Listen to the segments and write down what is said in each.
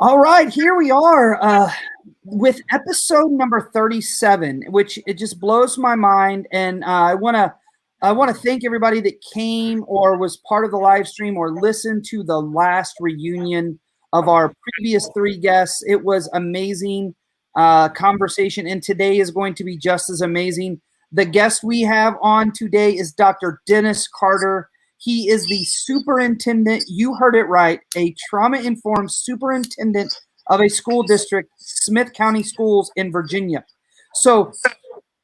All right, here we are with episode number 37, which it just blows my mind. And I want to thank everybody that came or was part of the live stream or listened to the last reunion of our previous three guests. It was amazing conversation, and today is going to be just as amazing. The guest we have on today is Dr. Dennis Carter. He is the superintendent, you heard it right, a trauma-informed superintendent of a school district, Smyth County Schools in Virginia. So,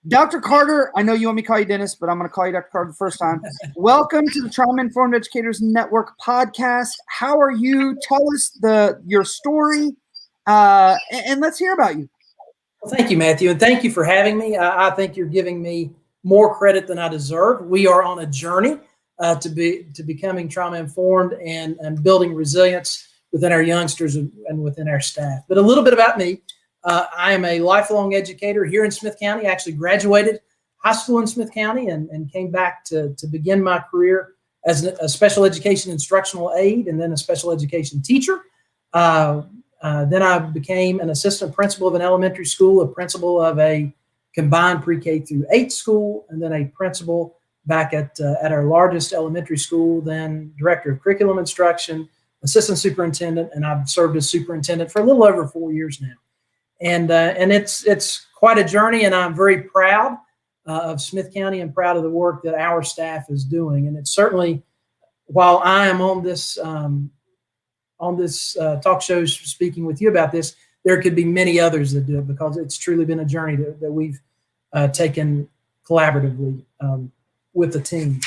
Dr. Carter, I know you want me to call you Dennis, but I'm going to call you Dr. Carter the first time. Welcome to the Trauma-Informed Educators Network podcast. How are you? Tell us your story, and let's hear about you. Well, thank you, Matthew, and thank you for having me. I think you're giving me more credit than I deserve. We are on a journey to becoming trauma-informed and building resilience within our youngsters and within our staff. But a little bit about me. I am a lifelong educator here in Smyth County. I actually graduated high school in Smyth County and came back to begin my career as a special education instructional aide and then a special education teacher. Then I became an assistant principal of an elementary school, a principal of a combined pre-K through 8 school, and then a principal back at our largest elementary school, then director of curriculum instruction, assistant superintendent, and I've served as superintendent for a little over 4 years now. And it's quite a journey, and I'm very proud of Smyth County and proud of the work that our staff is doing. And it's certainly, while I am on this talk show speaking with you about this, there could be many others that do it because it's truly been a journey that we've taken collaboratively with the team.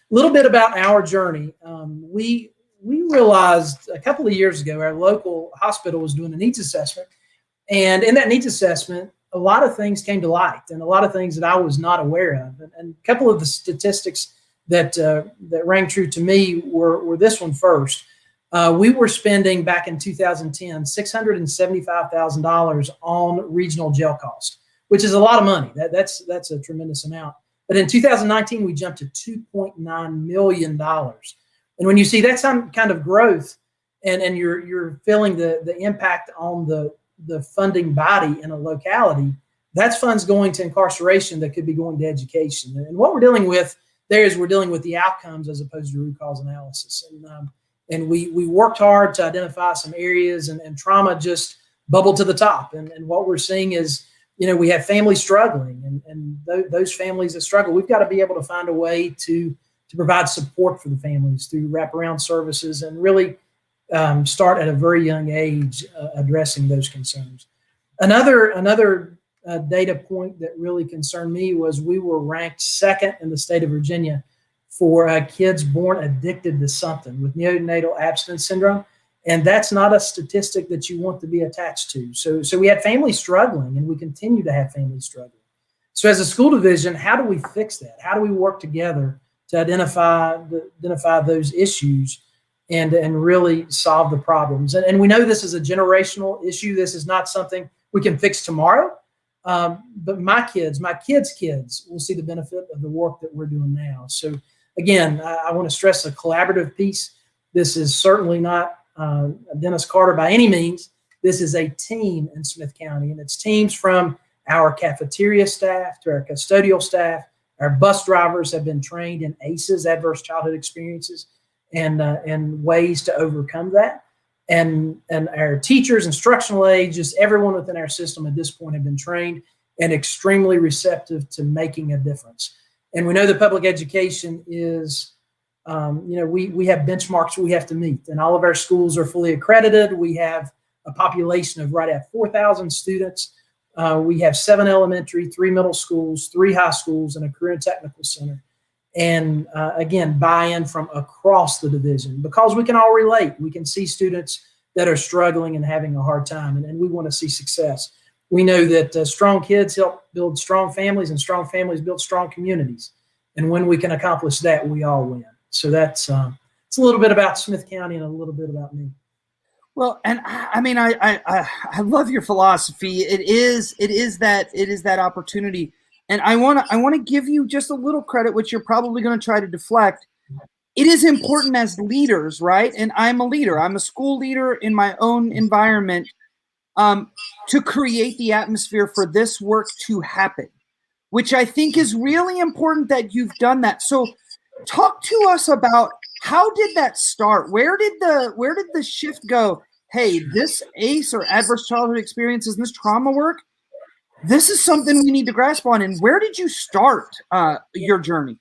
A little bit about our journey. We realized a couple of years ago, our local hospital was doing a needs assessment. And in that needs assessment, a lot of things came to light and a lot of things that I was not aware of. And a couple of the statistics that rang true to me were this one first. We were spending back in 2010, $675,000 on regional jail costs, which is a lot of money. That's a tremendous amount. But in 2019, we jumped to $2.9 million. And when you see that kind of growth and you're feeling the impact on the funding body in a locality, that's funds going to incarceration that could be going to education. And what we're dealing with there is we're dealing with the outcomes as opposed to root cause analysis. And we worked hard to identify some areas and trauma just bubbled to the top. And what we're seeing is, we have families struggling and those families that struggle, we've got to be able to find a way to provide support for the families through wraparound services and really start at a very young age addressing those concerns. Another data point that really concerned me was we were ranked second in the state of Virginia for kids born addicted to something with neonatal abstinence syndrome. And that's not a statistic that you want to be attached to. So we had families struggling and we continue to have families struggling. So as a school division, how do we fix that? How do we work together to identify those issues and really solve the problems? And we know this is a generational issue. This is not something we can fix tomorrow. But my kids' kids will see the benefit of the work that we're doing now. So again, I want to stress a collaborative piece. This is certainly not Dennis Carter by any means. This is a team in Smyth County, and it's teams from our cafeteria staff to our custodial staff. Our bus drivers have been trained in ACEs, adverse childhood experiences, and ways to overcome that. And our teachers, instructional aides, just everyone within our system at this point have been trained and extremely receptive to making a difference. And we know that public education is, we have benchmarks we have to meet, and all of our schools are fully accredited. We have a population of right at 4,000 students. We have 7 elementary, 3 middle schools, 3 high schools, and a career and technical center. And again, buy-in from across the division because we can all relate. We can see students that are struggling and having a hard time, and we want to see success. We know that strong kids help build strong families, and strong families build strong communities. And when we can accomplish that, we all win. So that's it's a little bit about Smyth County and a little bit about me. Well, and I mean, I love your philosophy. It is that opportunity. And I want to give you just a little credit, which you're probably going to try to deflect. it is important as leaders, right? And I'm a leader. I'm a school leader in my own environment, to create the atmosphere for this work to happen, which I think is really important that you've done that. So talk to us about, how did that start? Where did the shift go? Hey, this ACE or adverse childhood experiences and this trauma work, this is something we need to grasp on. And where did you start your journey?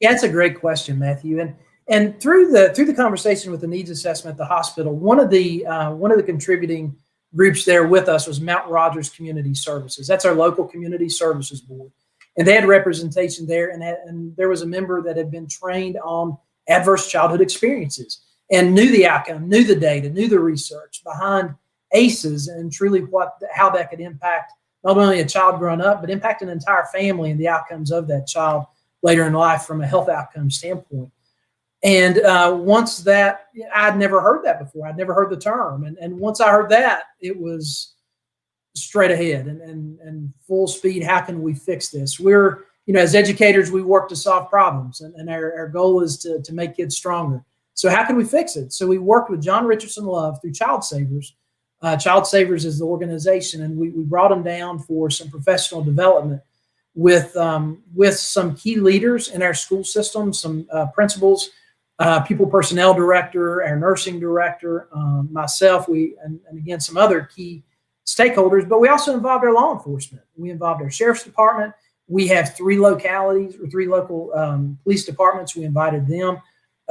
Yeah, that's a great question, Matthew. And through the conversation with the needs assessment at the hospital, one of the contributing groups there with us was Mount Rogers Community Services. That's our local community services board, and they had representation there. And there was a member that had been trained on adverse childhood experiences and knew the outcome, knew the data, knew the research behind ACEs, and truly how that could impact not only a child growing up, but impact an entire family and the outcomes of that child later in life from a health outcome standpoint. And once that, I'd never heard that before. I'd never heard the term. And once I heard that, it was straight ahead and full speed. How can we fix this? We're, as educators, we work to solve problems, and our goal is to make kids stronger. So how can we fix it? So we worked with John Richardson Love through Child Savers. Child Savers is the organization, and we brought them down for some professional development with some key leaders in our school system, some principals, people personnel director, our nursing director, myself, and again, some other key stakeholders, but we also involved our law enforcement. We involved our sheriff's department. We have three local police departments. We invited them.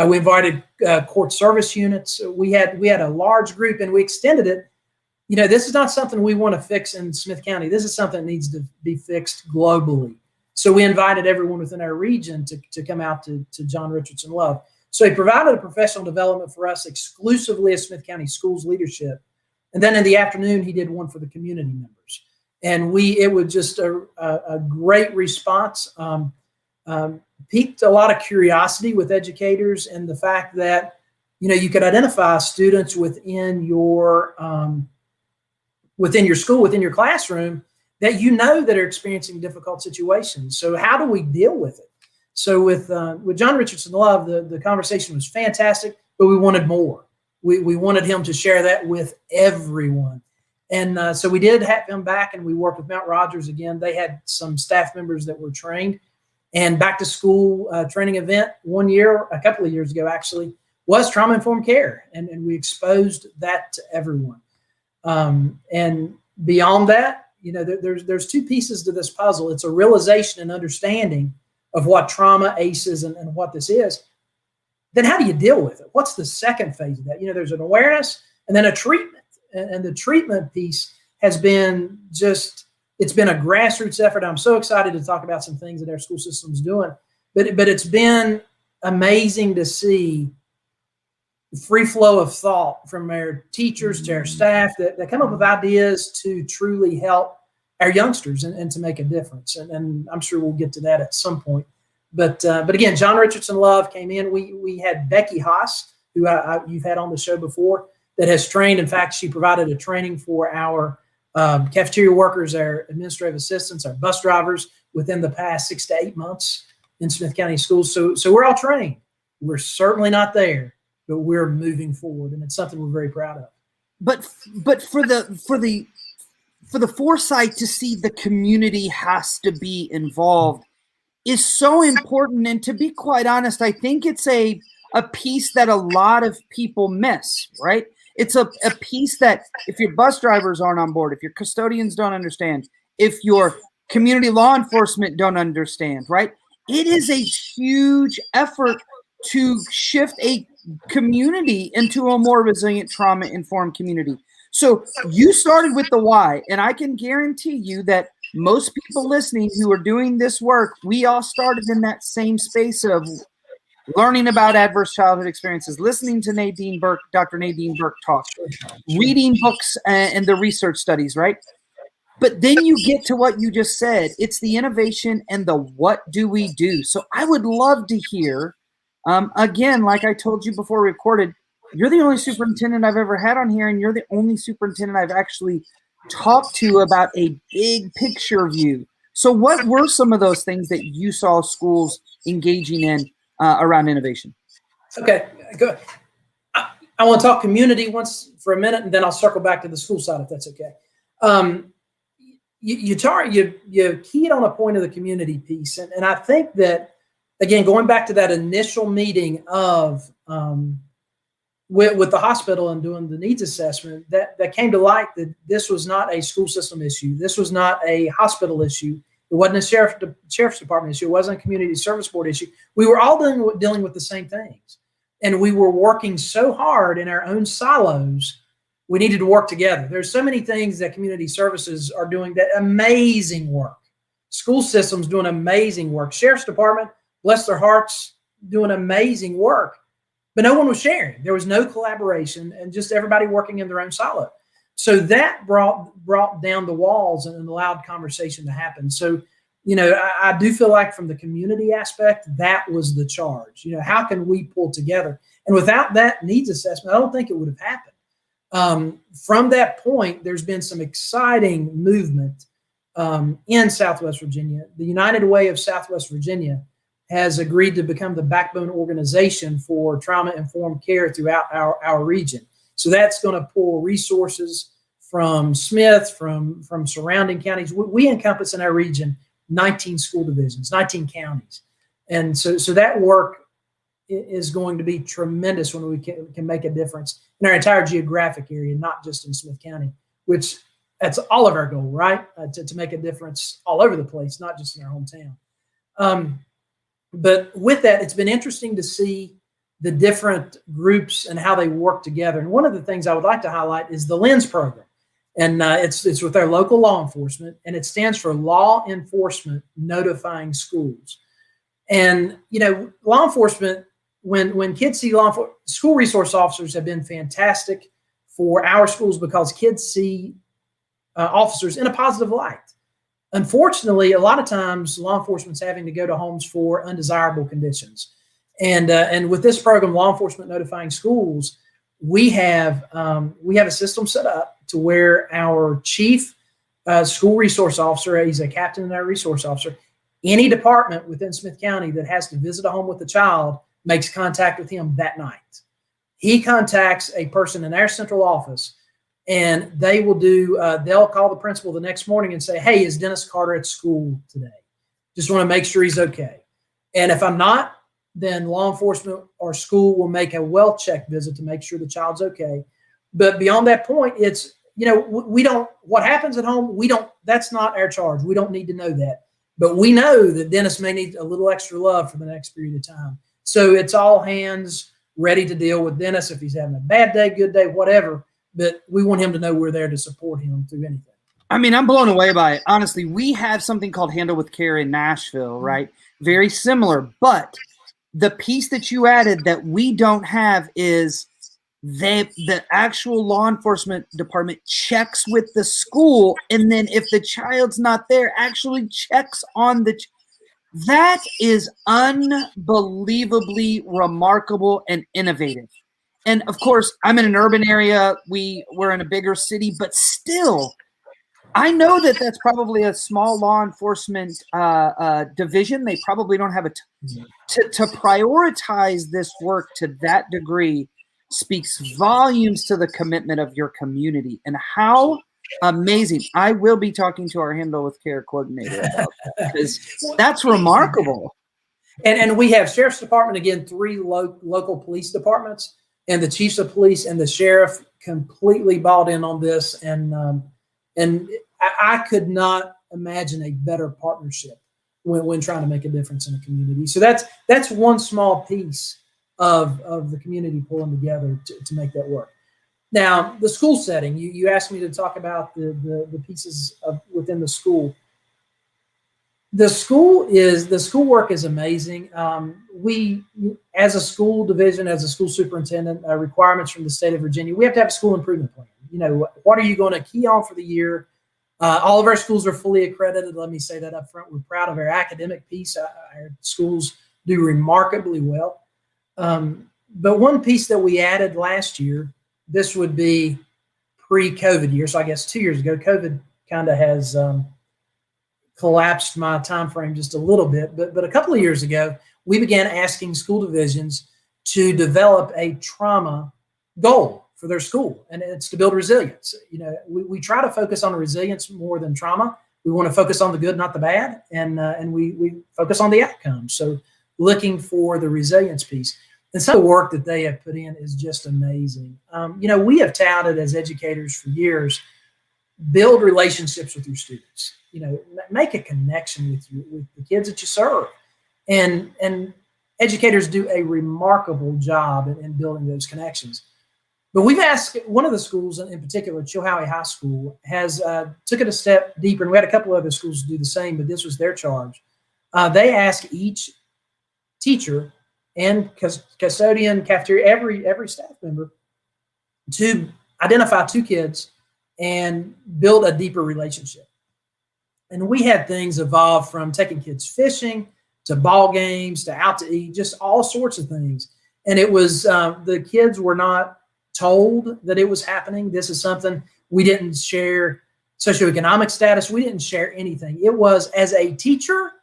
We invited court service units. We had a large group, and we extended it. This is not something we want to fix in Smyth County. This is something that needs to be fixed globally. So we invited everyone within our region to come out to John Richardson Love. So he provided a professional development for us exclusively as Smyth County Schools leadership. And then in the afternoon, he did one for the community members. And it was just a great response. Piqued a lot of curiosity with educators, and the fact that, you could identify students within your school, within your classroom, that that are experiencing difficult situations. So how do we deal with it? So with John Richardson Love, the conversation was fantastic, but we wanted more. We wanted him to share that with everyone. And so we did have him back, and we worked with Mount Rogers again. They had some staff members that were trained. And back to school training event a couple of years ago, actually, was trauma-informed care. And we exposed that to everyone. And beyond that, there's two pieces to this puzzle. It's a realization and understanding of what trauma, ACEs, and what this is. Then how do you deal with it? What's the second phase of that? There's an awareness and then a treatment. And the treatment piece has been it's been a grassroots effort. I'm so excited to talk about some things that our school system is doing. But it's been amazing to see the free flow of thought from our teachers to our staff that come up with ideas to truly help our youngsters and to make a difference. And I'm sure we'll get to that at some point. But again, John Richardson Love came in. We had Becky Haas, who you've had on the show before, that has trained. In fact, she provided a training for our cafeteria workers, our administrative assistants, our bus drivers within the past 6 to 8 months in Smyth County Schools. So we're all trained. We're certainly not there, but we're moving forward, and it's something we're very proud of. But for the foresight to see the community has to be involved is so important. And to be quite honest, I think it's a piece that a lot of people miss, right? It's a piece that if your bus drivers aren't on board, if your custodians don't understand, if your community law enforcement don't understand, right? It is a huge effort to shift a community into a more resilient, trauma-informed community. So you started with the why, and I can guarantee you that most people listening who are doing this work, we all started in that same space of learning about adverse childhood experiences, listening to Dr. Nadine Burke talk, reading books and the research studies, right? But then you get to what you just said. It's the innovation and the what do we do? So I would love to hear, again, like I told you before we recorded, you're the only superintendent I've ever had on here, and you're the only superintendent I've actually talked to about a big picture view. So what were some of those things that you saw schools engaging in around innovation? Okay, good. I want to talk community once for a minute, and then I'll circle back to the school side if that's okay. You keyed on a point of the community piece, and I think that, again, going back to that initial meeting of with the hospital and doing the needs assessment, that came to light that this was not a school system issue. This was not a hospital issue. It wasn't a sheriff's department issue. It wasn't a community service board issue. We were all dealing with the same things. And we were working so hard in our own silos, we needed to work together. There's so many things that community services are doing, that amazing work. School systems doing amazing work. Sheriff's department, bless their hearts, doing amazing work. But no one was sharing. There was no collaboration, and just everybody working in their own silo. So that brought down the walls and allowed conversation to happen. So, I do feel like from the community aspect, that was the charge. How can we pull together? And without that needs assessment, I don't think it would have happened. From that point, there's been some exciting movement in Southwest Virginia. The United Way of Southwest Virginia has agreed to become the backbone organization for trauma-informed care throughout our region. So that's going to pull resources from Smyth, from surrounding counties. We encompass in our region 19 school divisions, 19 counties. And so that work is going to be tremendous when we can make a difference in our entire geographic area, not just in Smyth County, which that's all of our goal, right? To make a difference all over the place, not just in our hometown. But with that, it's been interesting to see the different groups and how they work together. And one of the things I would like to highlight is the LENS program. And it's with our local law enforcement, and it stands for Law Enforcement Notifying Schools. And, law enforcement, when kids see school resource officers have been fantastic for our schools because kids see officers in a positive light. Unfortunately, a lot of times law enforcement's having to go to homes for undesirable conditions. And with this program, Law Enforcement Notifying Schools, we have a system set up to where our chief school resource officer, he's a captain and our resource officer, any department within Smyth County that has to visit a home with a child makes contact with him that night. He contacts a person in our central office, and they will they'll call the principal the next morning and say, hey, is Dennis Carter at school today? Just want to make sure he's okay. And if I'm not, then law enforcement or school will make a well check visit to make sure the child's okay. But beyond that point, it's, what happens at home, that's not our charge. We don't need to know that. But we know that Dennis may need a little extra love for the next period of time. So it's all hands ready to deal with Dennis if he's having a bad day, good day, whatever. But we want him to know we're there to support him through anything. I mean, I'm blown away by it. Honestly, we have something called Handle with Care in Nashville, right? Very similar. But the piece that you added that we don't have is the actual law enforcement department checks with the school. And then if the child's not there, actually checks on that is unbelievably remarkable and innovative. And of course, I'm in an urban area. We're in a bigger city, but still, I know that that's probably a small law enforcement division. They probably don't have to prioritize this work to that degree speaks volumes to the commitment of your community and how amazing. I will be talking to our Handle with Care coordinator about that because that's remarkable. And we have Sheriff's Department, again, 3 local police departments, and the chiefs of police and the sheriff completely bought in on this. And I could not imagine a better partnership when trying to make a difference in a community. So that's one small piece of the community pulling together to make that work. Now, the school setting, you asked me to talk about the pieces within the school. The school work is amazing. We, as a school division, as a school superintendent, requirements from the state of Virginia, we have to have a school improvement plan. What are you going to key on for the year? All of our schools are fully accredited. Let me say that up front. We're proud of our academic piece. Our schools do remarkably well. But one piece that we added last year, this would be pre-COVID year. So I guess 2 years ago, COVID kind of has collapsed my time frame just a little bit. But a couple of years ago, we began asking school divisions to develop a trauma goal for their school, and it's to build resilience. We try to focus on the resilience more than trauma. We want to focus on the good, not the bad, and we focus on the outcomes. So looking for the resilience piece. And some of the work that they have put in is just amazing. We have touted as educators for years, build relationships with your students. Make a connection with the kids that you serve. And educators do a remarkable job in building those connections. But we've asked, one of the schools in particular, Chilhowie High School, has took it a step deeper, and we had a couple of other schools do the same, but this was their charge. They ask each teacher and custodian, cafeteria, every staff member to identify 2 kids and build a deeper relationship. And we had things evolve from taking kids fishing to ball games to out to eat, just all sorts of things. And it was the kids were not told that it was happening. This is something we didn't share socioeconomic status. We didn't share anything. It was, as a teacher,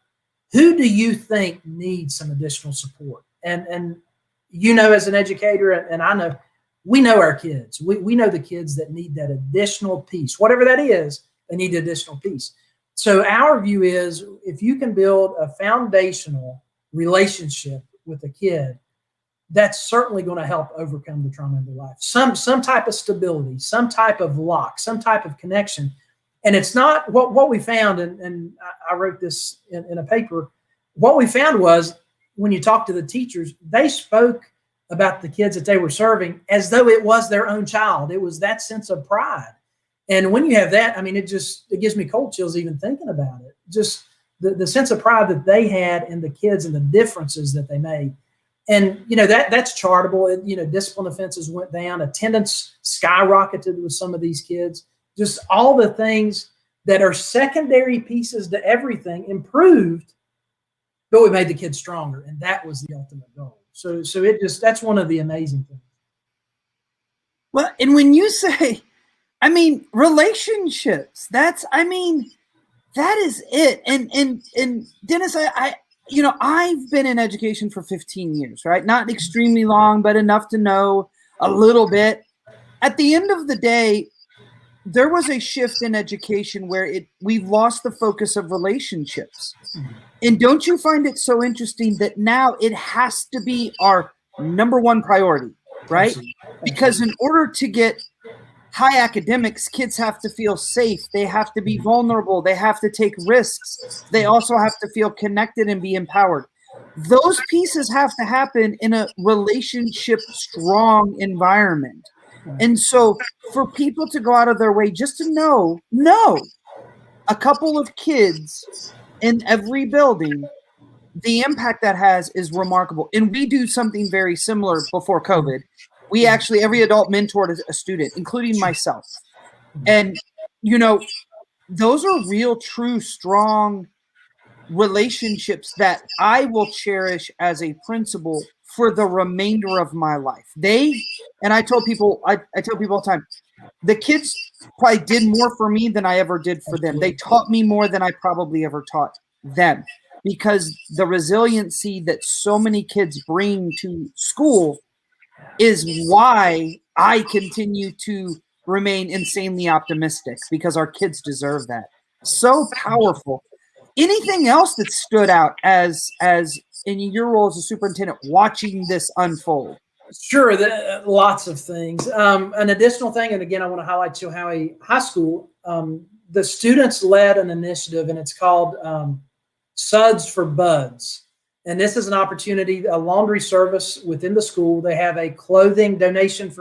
who do you think needs some additional support? And as an educator, and I know, we know our kids. We know the kids that need that additional piece. Whatever that is, they need the additional piece. So our view is, if you can build a foundational relationship with a kid, that's certainly going to help overcome the trauma in their life. Some type of stability, some type of lock, some type of connection. And it's not what we found, and I wrote this in a paper. What we found was, when you talk to the teachers, they spoke about the kids that they were serving as though it was their own child. It was that sense of pride. And when you have that, it gives me cold chills even thinking about it. Just the sense of pride that they had in the kids and the differences that they made. And, that's chartable. Discipline offenses went down. Attendance skyrocketed with some of these kids. Just all the things that are secondary pieces to everything improved, but we made the kids stronger. And that was the ultimate goal. So that's one of the amazing things. Well, and when you say, relationships, that is it. And Dennis, I've been in education for 15 years, right? Not extremely long, but enough to know a little bit. At the end of the day, there was a shift in education where we've lost the focus of relationships. And don't you find it so interesting that now it has to be our number one priority, right? Absolutely. Because in order to get high academics, kids have to feel safe. They have to be vulnerable. They have to take risks. They also have to feel connected and be empowered. Those pieces have to happen in a relationship strong environment. And so for people to go out of their way just to know a couple of kids in every building, the impact that has is remarkable. And we do something very similar before COVID. We actually, every adult mentored a student, including myself. And, those are real, true, strong relationships that I will cherish as a principal for the remainder of my life. And I tell people all the time, the kids probably did more for me than I ever did for them. They taught me more than I probably ever taught them, because the resiliency that so many kids bring to school is why I continue to remain insanely optimistic, because our kids deserve that. So powerful. Anything else that stood out as in your role as a superintendent watching this unfold? Sure, lots of things. An additional thing, and again, I want to highlight Chilhowie High School. The students led an initiative, and it's called Suds for Buds. And this is an opportunity, a laundry service within the school. They have a clothing donation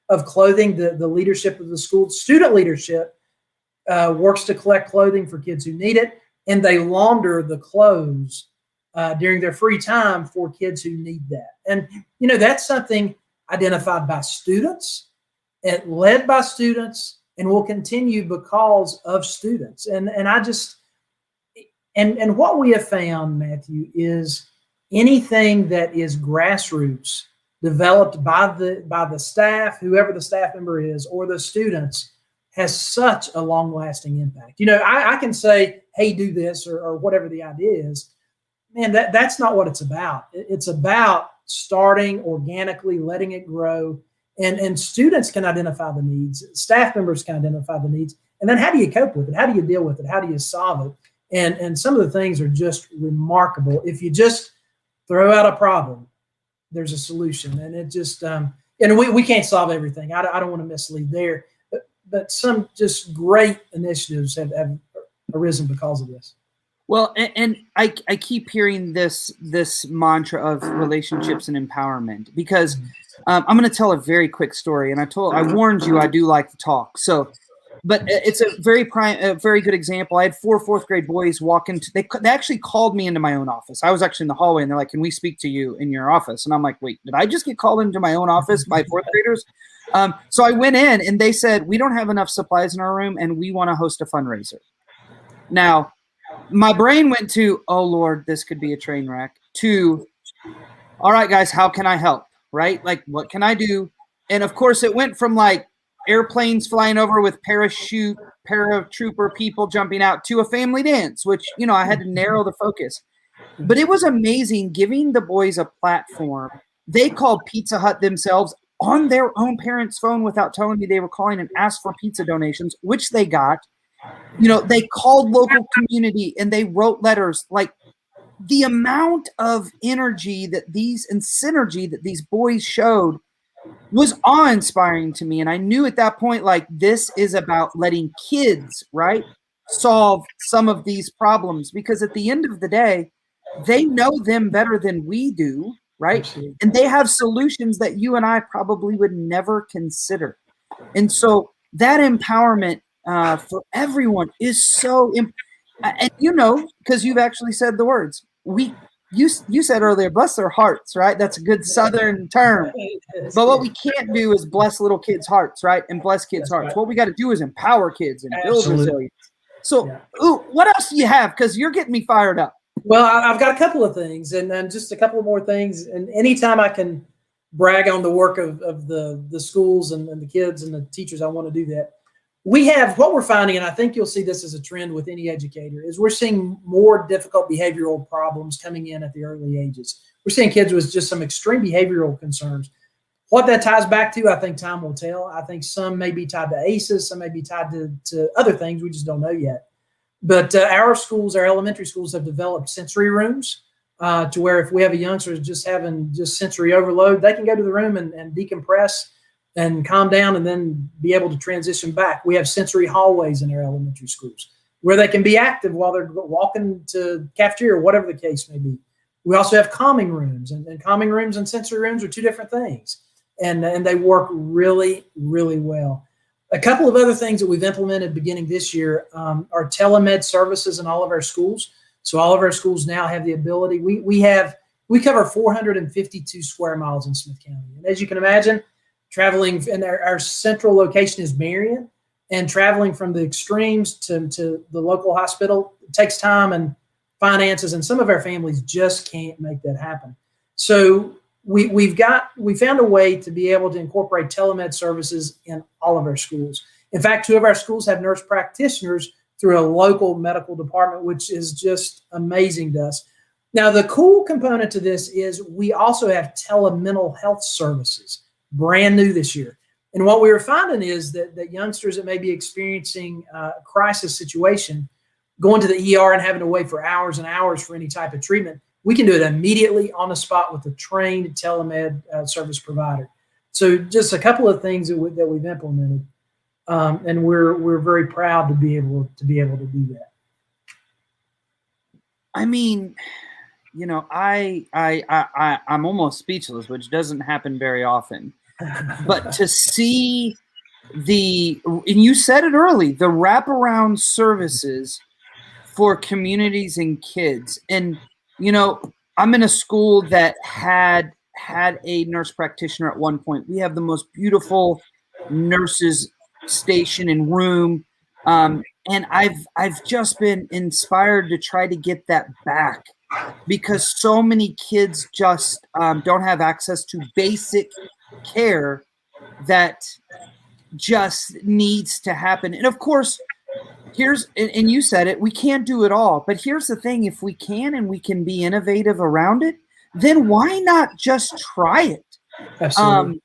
of clothing. The leadership of the school, student leadership, works to collect clothing for kids who need it, and they launder the clothes during their free time for kids who need that. And, that's something identified by students and led by students, and will continue because of students. And what we have found, Matthew, is anything that is grassroots, developed by the staff, whoever the staff member is, or the students, has such a long-lasting impact. I can say, hey, do this, or whatever the idea is. Man, that's not what it's about. It's about starting organically, letting it grow. And students can identify the needs, staff members can identify the needs, and then how do you cope with it? How do you deal with it? How do you solve it? And some of the things are just remarkable. If you just throw out a problem, there's a solution. And it just, and we can't solve everything. I don't want to mislead there, but some just great initiatives have arisen because of this. Well, and I keep hearing this mantra of relationships and empowerment, because I'm going to tell a very quick story. And I warned you I do like to talk. So, but it's a very good example. I had 4 4th grade boys walk into. They actually called me into my own office. I was actually in the hallway, and they're like, "Can we speak to you in your office?" And I'm like, "Wait, did I just get called into my own office by 4th graders?" So I went in, and they said, "We don't have enough supplies in our room, and we want to host a fundraiser." Now, my brain went to, "Oh Lord, this could be a train wreck," to, "All right, guys, how can I help?" Right? Like, what can I do? And of course, it went from like airplanes flying over with paratrooper people jumping out to a family dance, which, I had to narrow the focus. But it was amazing giving the boys a platform. They called Pizza Hut themselves on their own parents' phone without telling me they were calling, and asked for pizza donations, which they got. They called local community and they wrote letters. Like, the amount of energy and synergy that these boys showed was awe-inspiring to me. And I knew at that point, like, this is about letting kids, right, solve some of these problems, because at the end of the day, they know them better than we do, right? Absolutely. And they have solutions that you and I probably would never consider. And so that empowerment for everyone is so and because you've actually said the words, you said earlier, bless their hearts, right? That's a good Southern term. But what we can't do is bless little kids' hearts, right? And bless kids' hearts. Right. What we got to do is empower kids and build resilience. So, what else do you have? Because you're getting me fired up. Well, I've got a couple of things, and then just a couple of more things. And anytime I can brag on the work of the schools and the kids and the teachers, I want to do that. We have, what we're finding, and I think you'll see this as a trend with any educator, is we're seeing more difficult behavioral problems coming in at the early ages. We're seeing kids with just some extreme behavioral concerns. What that ties back to, I think time will tell. I think some may be tied to ACEs, some may be tied to other things we just don't know yet. But our schools, our elementary schools, have developed sensory rooms to where if we have a youngster just having just sensory overload, they can go to the room and decompress and calm down and then be able to transition back. We have sensory hallways in our elementary schools where they can be active while they're walking to cafeteria or whatever the case may be. We also have calming rooms, and calming rooms and sensory rooms are two different things. And they work really, really well. A couple of other things that we've implemented beginning this year are telemed services in all of our schools. So all of our schools now have the ability. We cover 452 square miles in Smyth County. And as you can imagine, traveling, and our central location is Marion, and traveling from the extremes to the local hospital takes time and finances, and some of our families just can't make that happen. So we found a way to be able to incorporate telemed services in all of our schools. In fact, 2 of our schools have nurse practitioners through a local medical department, which is just amazing to us. Now, the cool component to this is we also have telemental health services, brand new this year. And what we were finding is that youngsters that may be experiencing a crisis situation, going to the ER and having to wait for hours and hours for any type of treatment, we can do it immediately on the spot with a trained telemed service provider. So just a couple of things that we've implemented, and we're very proud to be able to do that. I mean, I'm almost speechless, which doesn't happen very often. But to see and you said it early, the wraparound services for communities and kids. And, I'm in a school that had a nurse practitioner at one point. We have the most beautiful nurses station and room. And I've just been inspired to try to get that back, because so many kids just don't have access to basic care that just needs to happen. And of course, and you said it, we can't do it all, but here's the thing: if we can and we can be innovative around it, then why not just try it? Absolutely.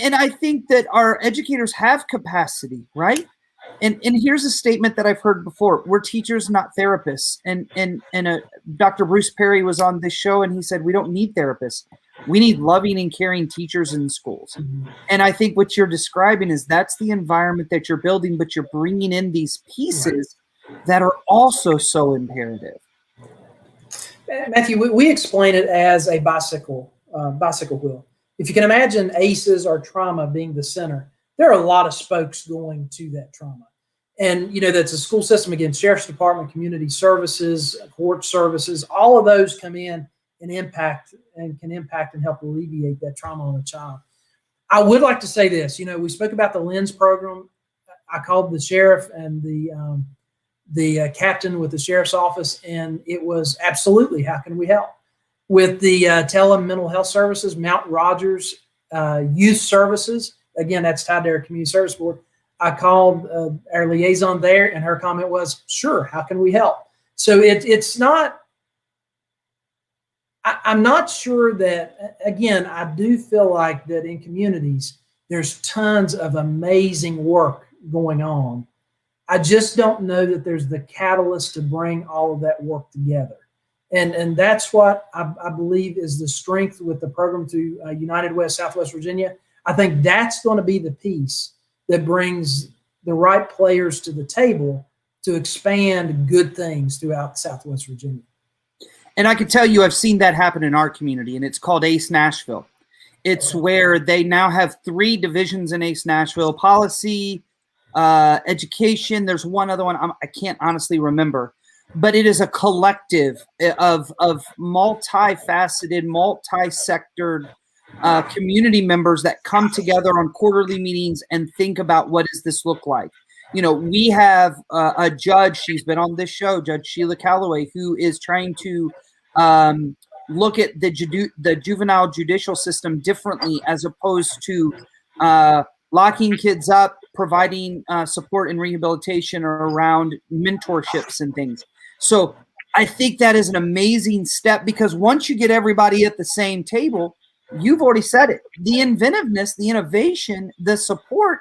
And I think that our educators have capacity, right? And here's a statement that I've heard before: we're teachers, not therapists. And Dr. Bruce Perry was on this show, and he said we don't need therapists. We need loving and caring teachers in schools. Mhm. And I think what you're describing is that's the environment that you're building, but you're bringing in these pieces that are also so imperative. Matthew, we explain it as a bicycle wheel. If you can imagine ACEs or trauma being the center, there are a lot of spokes going to that trauma. And, that's a school system, again, sheriff's department, community services, court services, all of those come in and can impact and help alleviate that trauma on a child. I would like to say this, we spoke about the LENS program. I called the sheriff and the captain with the sheriff's office, and it was absolutely, how can we help? With the Tellem Mental Health Services, Mount Rogers Youth Services, again, that's tied to our community service board. I called our liaison there, and her comment was, sure, how can we help? So it's not, I'm not sure that, again, I do feel like that in communities, there's tons of amazing work going on. I just don't know that there's the catalyst to bring all of that work together. And that's what I believe is the strength with the program through United West Southwest Virginia. I think that's going to be the piece that brings the right players to the table to expand good things throughout Southwest Virginia. And I can tell you, I've seen that happen in our community, and it's called ACE Nashville. It's where they now have 3 divisions in ACE Nashville: policy, education. There's one other one I can't honestly remember, but it is a collective of multifaceted, multi-sectored community members that come together on quarterly meetings and think about what does this look like. We have a judge, she's been on this show, Judge Sheila Calloway, who is trying to look at the juvenile judicial system differently, as opposed to locking kids up, providing support and rehabilitation around mentorships and things. So I think that is an amazing step, because once you get everybody at the same table, you've already said it, the inventiveness, the innovation, the support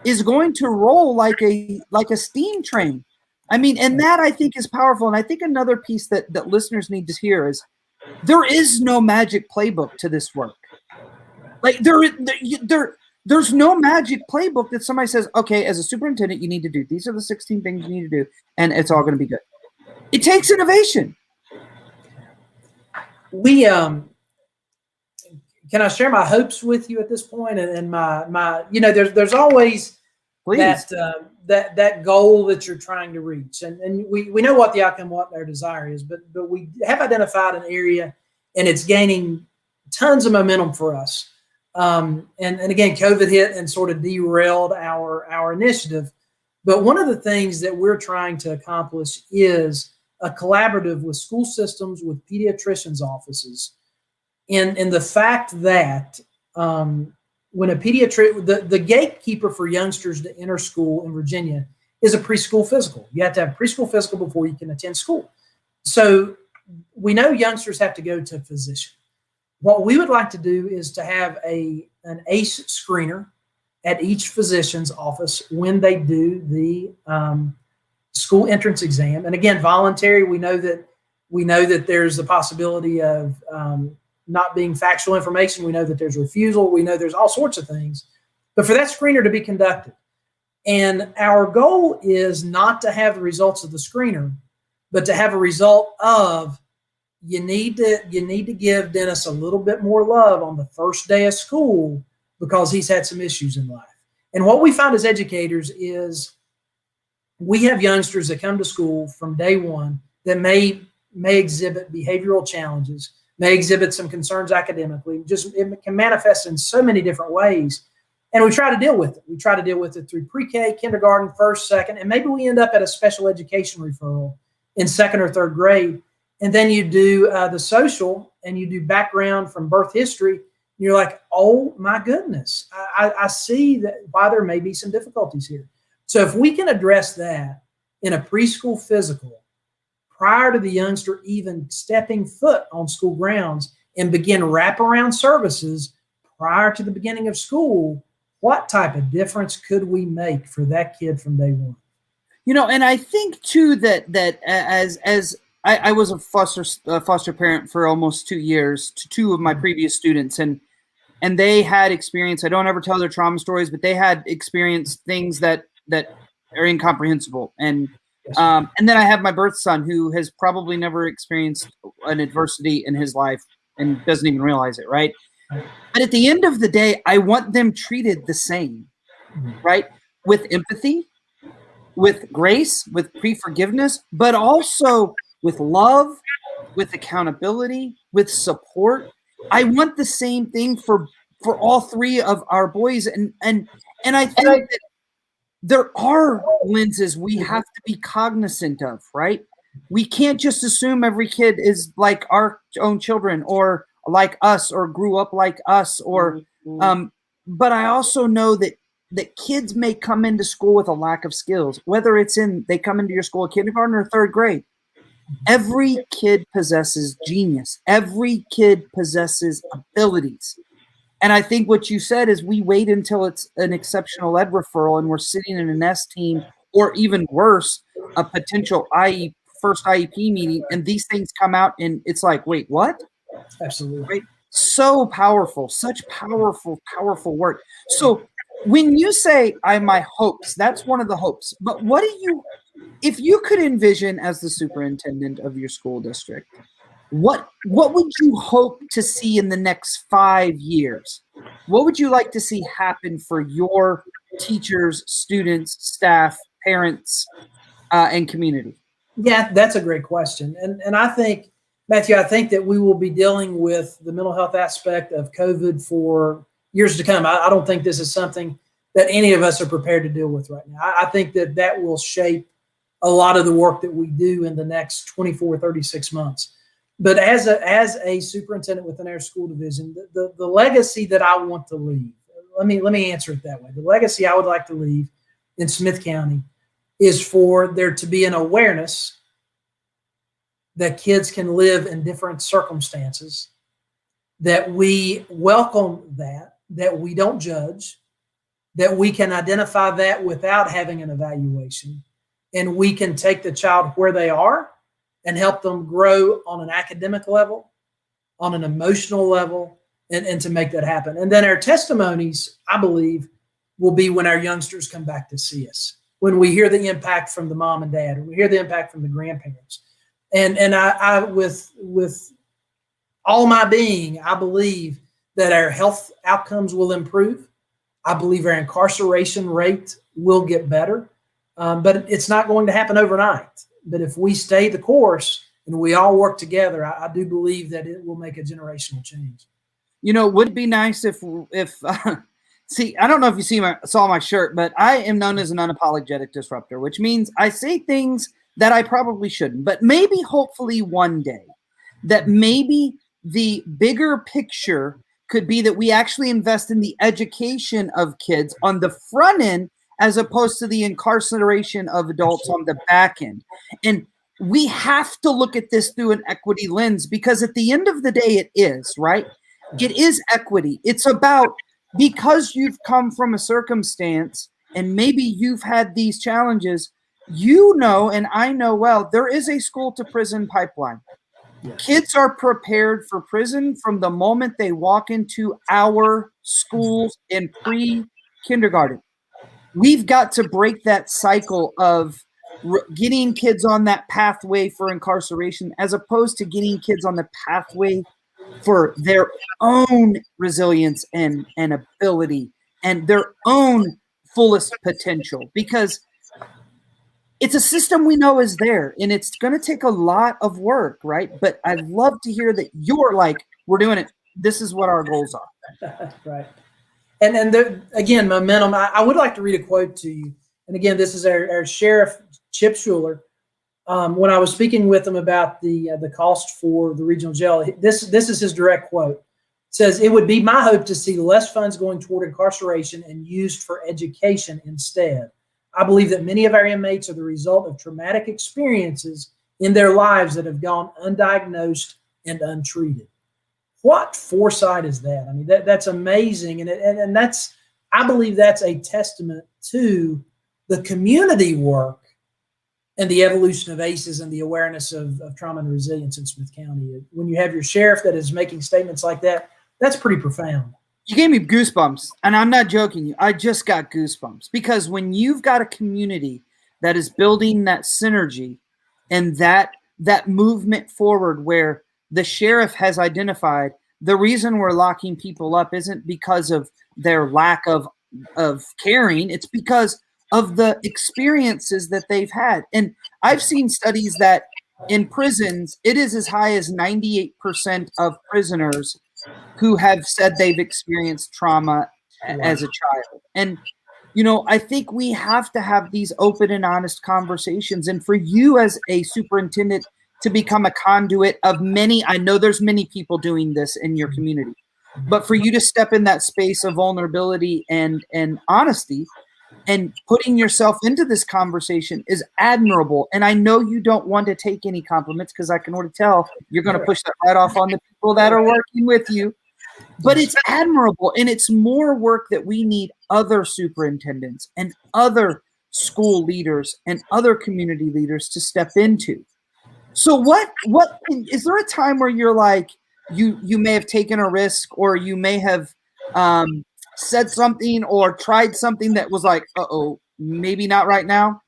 is going to roll like a steam train. I mean, and that I think is powerful. And I think another piece that listeners need to hear is there is no magic playbook to this work. Like there's no magic playbook that somebody says, okay, as a superintendent, you need to do, these are the 16 things you need to do, and it's all going to be good. It takes innovation. We can I share my hopes with you at this point? And my there's always that goal that you're trying to reach, and we know what the outcome, what our desire is, but we have identified an area, and it's gaining tons of momentum for us. And again, COVID hit and sort of derailed our initiative. But one of the things that we're trying to accomplish is a collaborative with school systems, with pediatricians' offices, and the fact that when a pediatrician, the gatekeeper for youngsters to enter school in Virginia is a preschool physical. You have to have a preschool physical before you can attend school. So we know youngsters have to go to a physician. What we would like to do is to have an ACE screener at each physician's office when they do the school entrance exam. And again, voluntary. We know that there's the possibility of not being factual information. We know that there's refusal. We know there's all sorts of things. But for that screener to be conducted, and our goal is not to have the results of the screener, but to have a result of you need to give Dennis a little bit more love on the first day of school because he's had some issues in life. And what we find as educators is we have youngsters that come to school from day one that may exhibit behavioral challenges, may exhibit some concerns academically. Just it can manifest in so many different ways. And we try to deal with it. We try to deal with it through pre-K, kindergarten, first, second, and maybe we end up at a special education referral in second or third grade. And then you do the social and you do background from birth history. And you're like, oh my goodness, I see that why there may be some difficulties here. So if we can address that in a preschool physical prior to the youngster even stepping foot on school grounds, and begin wraparound services prior to the beginning of school, what type of difference could we make for that kid from day one? And I think too that as I was a foster parent for almost 2 years to two of my previous students, and they had experience. I don't ever tell their trauma stories, but they had experienced things that are incomprehensible. And then I have my birth son, who has probably never experienced an adversity in his life and doesn't even realize it, right? But at the end of the day, I want them treated the same, right? With empathy, with grace, with pre-forgiveness, but also with love, with accountability, with support. I want the same thing for all three of our boys. And I think that there are lenses we have to be cognizant of, right? We can't just assume every kid is like our own children or like us or grew up like us, or but I also know that kids may come into school with a lack of skills, whether it's they come into your school at kindergarten or third grade. Every kid possesses genius. Every kid possesses abilities. And I think what you said is we wait until it's an exceptional ed referral and we're sitting in an S team, or even worse, a potential first IEP meeting, and these things come out and it's like, wait, what? Absolutely. Right? So powerful, such powerful work. So when you say my hopes, that's one of the hopes. But if you could envision as the superintendent of your school district, what would you hope to see in the next 5 years? What would you like to see happen for your teachers, students, staff, parents, and community? Yeah, that's a great question. And I think, Matthew, I think that we will be dealing with the mental health aspect of COVID for years to come. I don't think this is something that any of us are prepared to deal with right now. I think that will shape a lot of the work that we do in the next 24, 36 months. But as a superintendent within our school division, the legacy that I want to leave, let me answer it that way. The legacy I would like to leave in Smyth County is for there to be an awareness that kids can live in different circumstances, that we welcome that we don't judge, that we can identify that without having an evaluation, and we can take the child where they are and help them grow on an academic level, on an emotional level, and to make that happen. And then our testimonies, I believe, will be when our youngsters come back to see us, when we hear the impact from the mom and dad, or we hear the impact from the grandparents. And I with all my being, I believe that our health outcomes will improve. I believe our incarceration rate will get better, but it's not going to happen overnight. But if we stay the course and we all work together, I do believe that it will make a generational change. Would it be nice if see, I don't know if you saw my shirt, but I am known as an unapologetic disruptor, which means I say things that I probably shouldn't, but maybe hopefully one day that maybe the bigger picture could be that we actually invest in the education of kids on the front end, as opposed to the incarceration of adults on the back end. And we have to look at this through an equity lens, because at the end of the day, it is, right? It is equity. It's about, because you've come from a circumstance and maybe you've had these challenges, and I know well, there is a school to prison pipeline. Yes. Kids are prepared for prison from the moment they walk into our schools in pre-kindergarten. We've got to break that cycle of getting kids on that pathway for incarceration, as opposed to getting kids on the pathway for their own resilience and ability and their own fullest potential, because it's a system we know is there, and it's going to take a lot of work, right? But I'd love to hear that you're like, we're doing it. This is what our goals are. Right. And again, momentum. I would like to read a quote to you. And again, this is our Sheriff Chip Schuler. When I was speaking with him about the cost for the regional jail, this is his direct quote. It says, "It would be my hope to see less funds going toward incarceration and used for education instead. I believe that many of our inmates are the result of traumatic experiences in their lives that have gone undiagnosed and untreated." what foresight is that? I mean, that's amazing. And that's, I believe that's a testament to the community work and the evolution of ACEs and the awareness of trauma and resilience in Smyth County. When you have your sheriff that is making statements like that, that's pretty profound. You gave me goosebumps, and I'm not joking. I just got goosebumps because when you've got a community that is building that synergy and that movement forward, where the sheriff has identified the reason we're locking people up isn't because of their lack of caring, it's because of the experiences that they've had. And I've seen studies that in prisons, it is as high as 98% of prisoners who have said they've experienced trauma as a child. And, you know, I think we have to have these open and honest conversations. And for you as a superintendent to become a conduit of many, I know there's many people doing this in your community, but for you to step in that space of vulnerability and honesty and putting yourself into this conversation is admirable. And I know you don't want to take any compliments because I can already tell you're going to push that right off on the people that are working with you. But it's admirable, and it's more work that we need other superintendents and other school leaders and other community leaders to step into. So what is there a time where you're like, you may have taken a risk, or you may have said something or tried something that was like, uh-oh, maybe not right now?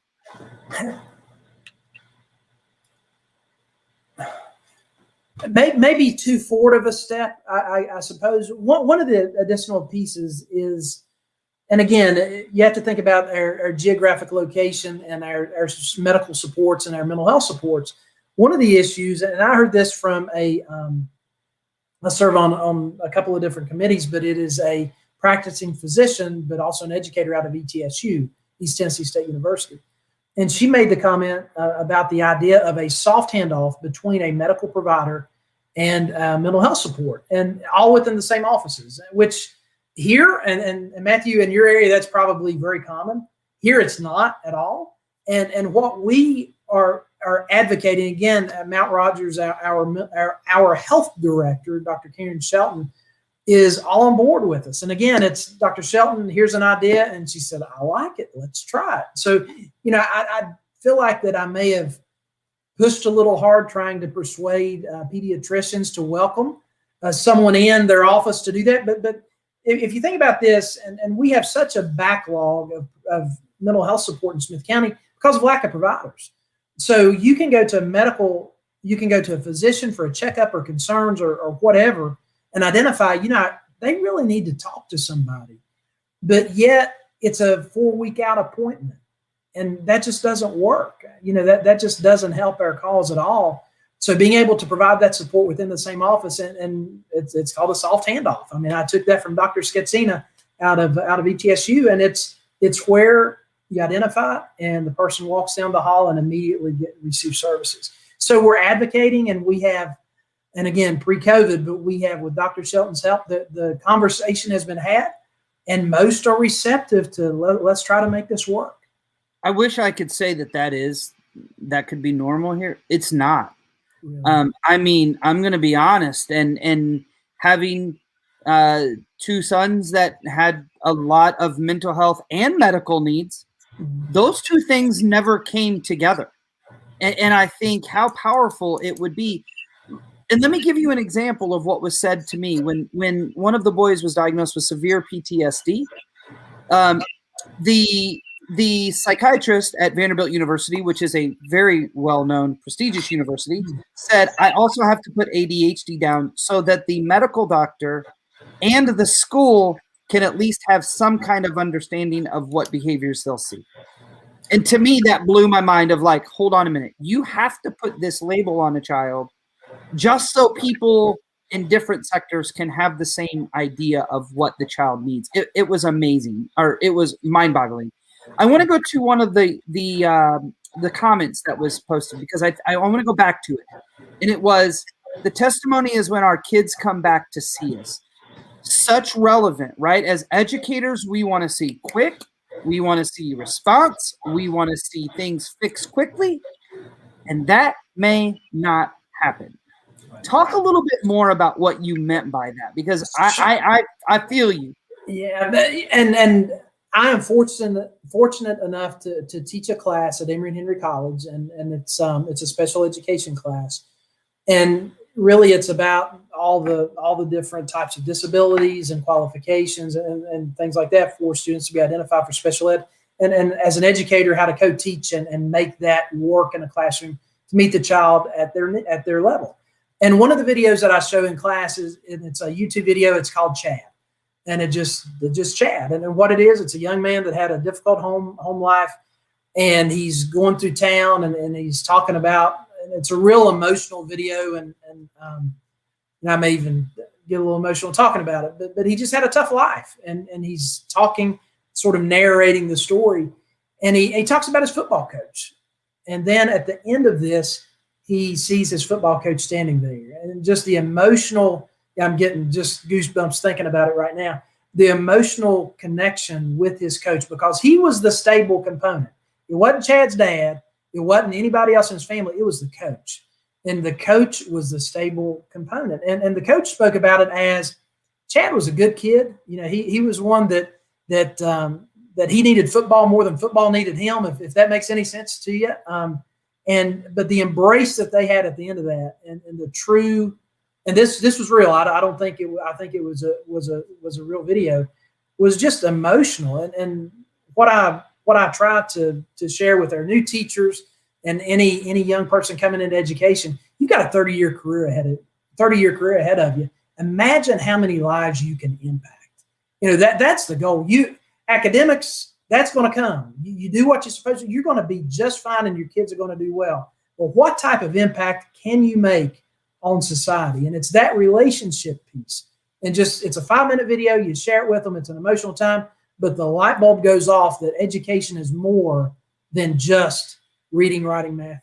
Maybe too forward of a step, I suppose. One of the additional pieces is, and again, you have to think about our geographic location and our medical supports and our mental health supports. One of the issues, and I heard this from I serve on a couple of different committees, but it is a practicing physician, but also an educator out of ETSU, East Tennessee State University. And she made the comment about the idea of a soft handoff between a medical provider and mental health support, and all within the same offices, which here, and Matthew, in your area, that's probably very common. Here, it's not at all. And what we are advocating, again, at Mount Rogers, our health director, Dr. Karen Shelton, is all on board with us. And again, it's Dr. Shelton, here's an idea. And she said, I like it. Let's try it. So, you know, I feel like that I may have pushed a little hard trying to persuade pediatricians to welcome someone in their office to do that. But if you think about this, and we have such a backlog of mental health support in Smyth County because of lack of providers. So you can go to a physician for a checkup or concerns or whatever, and identify, you know, they really need to talk to somebody, but yet it's a 4-week out appointment, and that just doesn't work. You know, that just doesn't help our cause at all. So being able to provide that support within the same office, and it's called a soft handoff. I mean, I took that from Dr. Sketsina out of ETSU, and it's where you identify and the person walks down the hall and immediately receive services. So we're advocating, and we have, and again, pre-COVID, but we have, with Dr. Shelton's help, the conversation has been had, and most are receptive to let's try to make this work. I wish I could say that could be normal here. It's not. Really? I mean, I'm going to be honest, and having 2 sons that had a lot of mental health and medical needs, those 2 things never came together. And I think how powerful it would be. And let me give you an example of what was said to me when one of the boys was diagnosed with severe PTSD. The psychiatrist at Vanderbilt University, which is a very well-known, prestigious university, said, I also have to put ADHD down so that the medical doctor and the school can at least have some kind of understanding of what behaviors they'll see. And to me, that blew my mind of like, hold on a minute. You have to put this label on a child just so people in different sectors can have the same idea of what the child needs. It was amazing, or it was mind-boggling. I want to go to one of the comments that was posted, because I want to go back to it. And it was, the testimony is when our kids come back to see us. Such relevant, right? As educators, we want to see quick. We want to see response. We want to see things fixed quickly. And that may not happen. Talk a little bit more about what you meant by that, because I feel you. Yeah, and I am fortunate enough to teach a class at Emory and Henry College, and it's a special education class, and really it's about all the different types of disabilities and qualifications and things like that for students to be identified for special ed, and as an educator, how to co-teach and make that work in a classroom to meet the child at their level. And one of the videos that I show in class it's a YouTube video. It's called Chad. And it just Chad. And what it is, it's a young man that had a difficult home life, and he's going through town and he's talking about, and it's a real emotional video, and I may even get a little emotional talking about it, but he just had a tough life, and he's talking, sort of narrating the story, and he talks about his football coach. And then at the end of this, he sees his football coach standing there, and just the emotional, I'm getting just goosebumps thinking about it right now, the emotional connection with his coach, because he was the stable component. It wasn't Chad's dad. It wasn't anybody else in his family. It was the coach. And the coach was the stable component. And the coach spoke about it as Chad was a good kid. You know, he was one that he needed football more than football needed him, if that makes any sense to you. But the embrace that they had at the end of that, and the true, and this was real. I don't think it. I think it was a real video. Was just emotional, and what I try to share with our new teachers and any young person coming into education. You've got a 30-year career ahead of you. Imagine how many lives you can impact. You know, that's the goal. Academics, that's going to come. You do what you're supposed to. You're going to be just fine, and your kids are going to do well. But what type of impact can you make on society? And it's that relationship piece. And it's a 5-minute video. You share it with them. It's an emotional time, but the light bulb goes off that education is more than just reading, writing, math,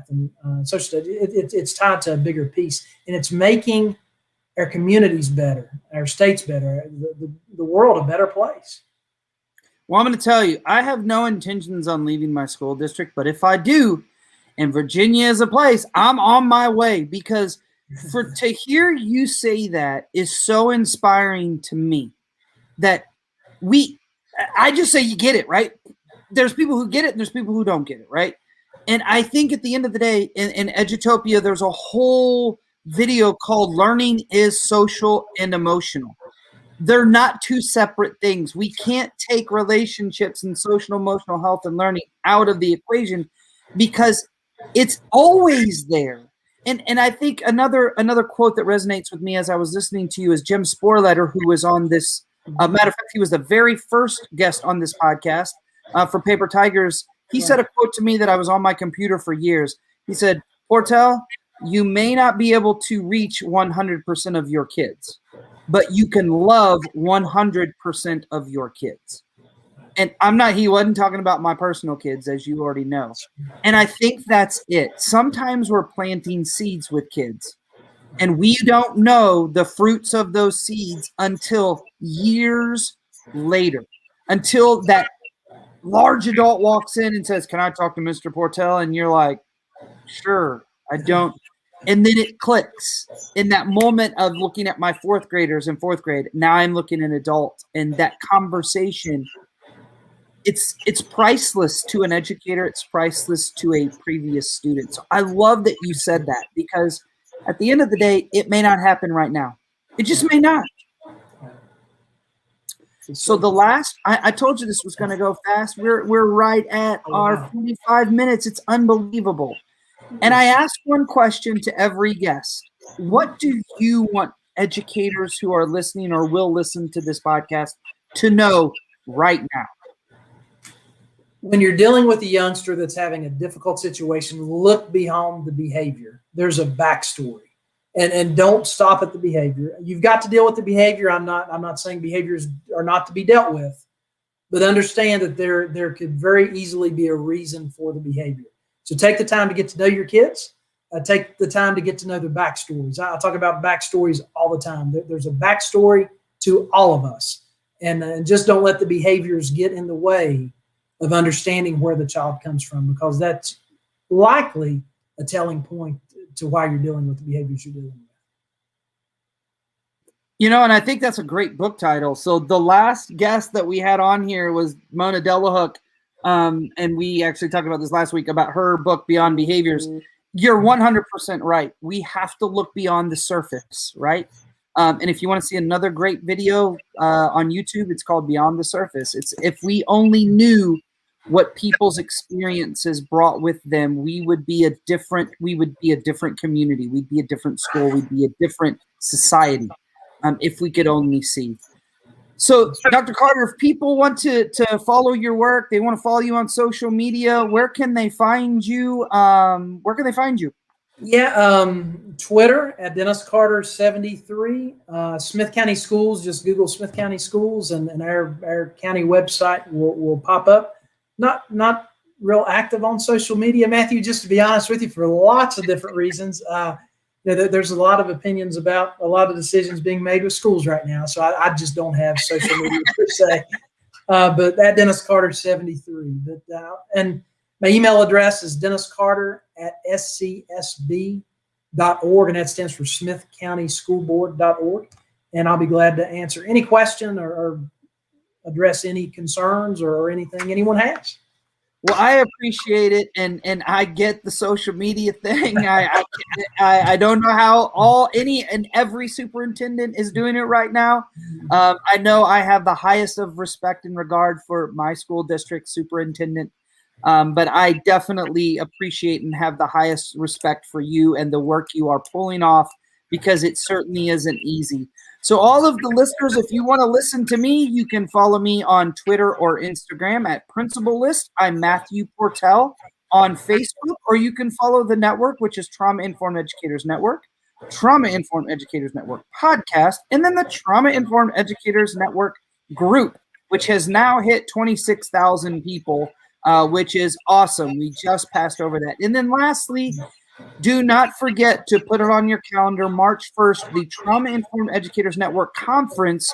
and social studies. It's tied to a bigger piece, and it's making our communities better, our states better, the world a better place. Well, I'm going to tell you, I have no intentions on leaving my school district, but if I do, and Virginia is a place, I'm on my way, because to hear you say that is so inspiring to me. That I just say you get it, right? There's people who get it, and there's people who don't get it, right? And I think at the end of the day, in Edutopia, there's a whole video called "Learning is Social and Emotional." They're not two separate things. We can't take relationships and social emotional health and learning out of the equation, because it's always there. And I think another quote that resonates with me as I was listening to you is Jim Sporletter, who was on this. Matter of fact, he was the very first guest on this podcast for Paper Tigers. He said a quote to me that I was on my computer for years. He said, "Portel, you may not be able to reach 100% of your kids, but you can love 100% of your kids." And he wasn't talking about my personal kids, as you already know. And I think that's it. Sometimes we're planting seeds with kids, and we don't know the fruits of those seeds until years later, until that large adult walks in and says, "Can I talk to Mr. Portel?" And you're like, "Sure, I don't." And then it clicks in that moment of looking at my fourth graders in fourth grade. Now I'm looking at adult, and that conversation, it's priceless to an educator. It's priceless to a previous student. So I love that you said that, because at the end of the day, it may not happen right now. It just may not. So the last, I told you this was going to go fast. We're right at our 45 minutes. It's unbelievable. And I ask one question to every guest. What do you want educators who are listening or will listen to this podcast to know right now? When you're dealing with a youngster that's having a difficult situation, look beyond the behavior. There's a backstory. And don't stop at the behavior. You've got to deal with the behavior. I'm not saying behaviors are not to be dealt with, but understand that there could very easily be a reason for the behavior. So take the time to get to know your kids. Take the time to get to know their backstories. I talk about backstories all the time. There's a backstory to all of us, and just don't let the behaviors get in the way of understanding where the child comes from, because that's likely a telling point to why you're dealing with the behaviors you're dealing with. You know, and I think that's a great book title. So the last guest that we had on here was Mona Delahook, and we actually talked about this last week about her book, Beyond Behaviors. You're 100% right. We have to look beyond the surface, right? And if you want to see another great video on YouTube, it's called Beyond the Surface. It's if we only knew what people's experiences brought with them, we would be a different community. We'd be a different school. We'd be a different society. If we could only see. So, Dr. Carter, if people want to follow your work, they want to follow you on social media, where can they find you? Yeah, Twitter at Dennis Carter 73. Smyth County Schools, just Google Smyth County Schools, and our county website will pop up. Not real active on social media, Matthew, just to be honest with you, for lots of different reasons. There's a lot of opinions about a lot of decisions being made with schools right now, so I just don't have social media per se. But that Dennis Carter 73. And my email address is denniscarter@scsb.org, and that stands for Smyth County School Board.org. And I'll be glad to answer any question or address any concerns or anything anyone has. Well, I appreciate it, and I get the social media thing. I don't know how any and every superintendent is doing it right now. I know I have the highest of respect and regard for my school district superintendent, but I definitely appreciate and have the highest respect for you and the work you are pulling off, because it certainly isn't easy. So all of the listeners, if you want to listen to me, you can follow me on Twitter or Instagram at Principal List. I'm Matthew Portell on Facebook, or you can follow the network, which is Trauma Informed Educators Network, Trauma Informed Educators Network podcast, and then the Trauma Informed Educators Network group, which has now hit 26,000 people, which is awesome. We just passed over that. And then lastly, do not forget to put it on your calendar, March 1st, the Trauma Informed Educators Network Conference.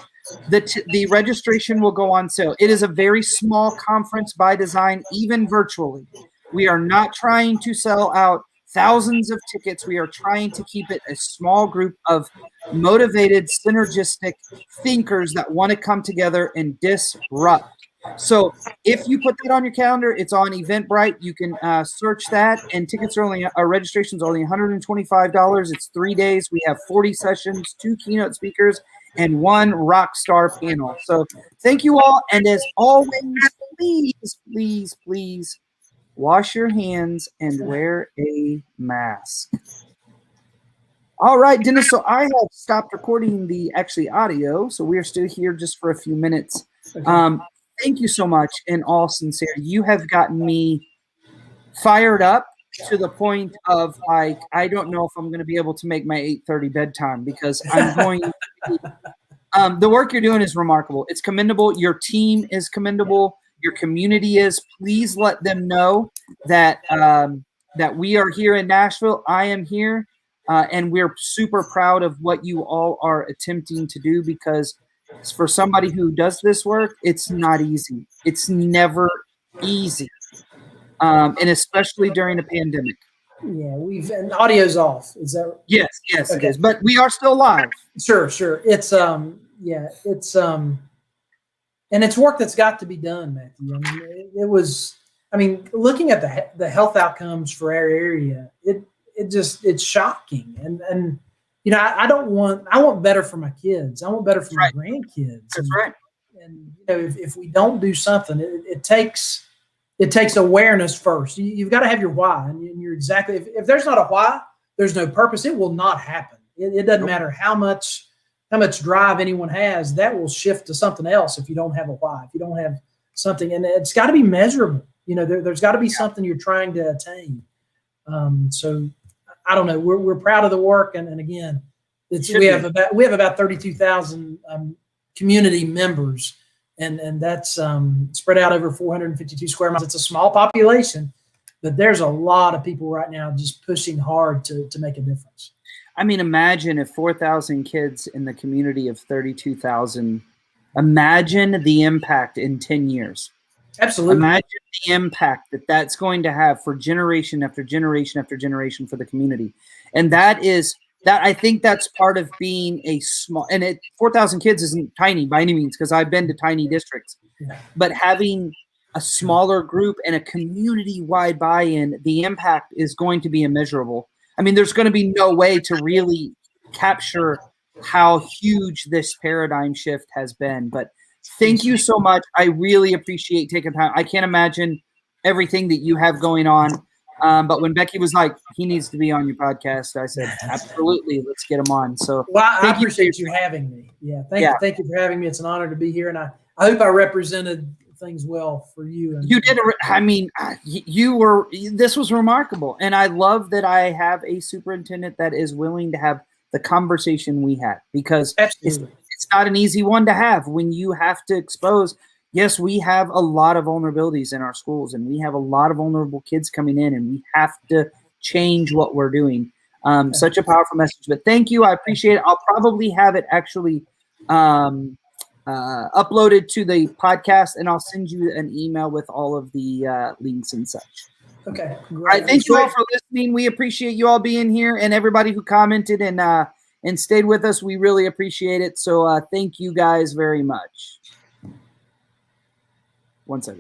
The registration will go on sale. It is a very small conference by design, even virtually. We are not trying to sell out thousands of tickets. We are trying to keep it a small group of motivated, synergistic thinkers that want to come together and disrupt. So if you put that on your calendar, it's on Eventbrite. You can search that, and tickets are registration's only $125. It's 3 days. We have 40 sessions, 2 keynote speakers, and 1 rock star panel. So thank you all, and as always, please wash your hands and wear a mask. All right, Dennis. So I have stopped recording the audio, so we are still here just for a few minutes. Thank you so much. In all sincerity, you have gotten me fired up to the point of, like, I don't know if I'm going to be able to make my 8:30 bedtime, because I'm going to the work you're doing is remarkable. It's commendable. Your team is commendable. Your community is. Please let them know that that we are here in Nashville. I am here, and we're super proud of what you all are attempting to do, because for somebody who does this work, it's not easy. It's never easy, and especially during a pandemic. Yeah, and audio's off. Is that? Yes, okay. It is. But we are still live. Sure. It's and it's work that's got to be done, Matthew. I mean, looking at the health outcomes for our area, it's shocking. And I want better for my kids. I want better for my grandkids. That's right. And if we don't do something, it takes awareness first. You've got to have your why, and you're exactly. If there's not a why, there's no purpose. It will not happen. It doesn't matter how much drive anyone has. That will shift to something else if you don't have a why. If you don't have something, and it's got to be measurable. There's got to be something you're trying to attain. So I don't know. We're proud of the work, and again, we have about 32,000 community members, and that's spread out over 452 square miles. It's a small population, but there's a lot of people right now just pushing hard to make a difference. I mean, imagine if 4,000 kids in the community of 32,000. Imagine the impact in 10 years. Absolutely. Imagine the impact that that's going to have for generation after generation after generation for the community. And that is that I think that's part of being a small, and 4,000 kids isn't tiny by any means, because I've been to tiny districts, but having a smaller group and a community-wide buy-in, the impact is going to be immeasurable. I mean, there's going to be no way to really capture how huge this paradigm shift has been, but thank you so much. I really appreciate taking time. I can't imagine everything that you have going on. But when Becky was like, he needs to be on your podcast, I said, absolutely, let's get him on. So well, I appreciate you having me. Yeah. Thank you for having me. It's an honor to be here. And I hope I represented things well for you. You did. I mean, this was remarkable. And I love that I have a superintendent that is willing to have the conversation we had, because it's not an easy one to have when you have to expose. Yes, we have a lot of vulnerabilities in our schools, and we have a lot of vulnerable kids coming in, and we have to change what we're doing. Such a powerful message. But thank you. I appreciate it. I'll probably have it actually uploaded to the podcast, and I'll send you an email with all of the links and such. Okay. All right. Thank you all for listening. We appreciate you all being here, and everybody who commented and stayed with us. We really appreciate it. So thank you guys very much. 1 second.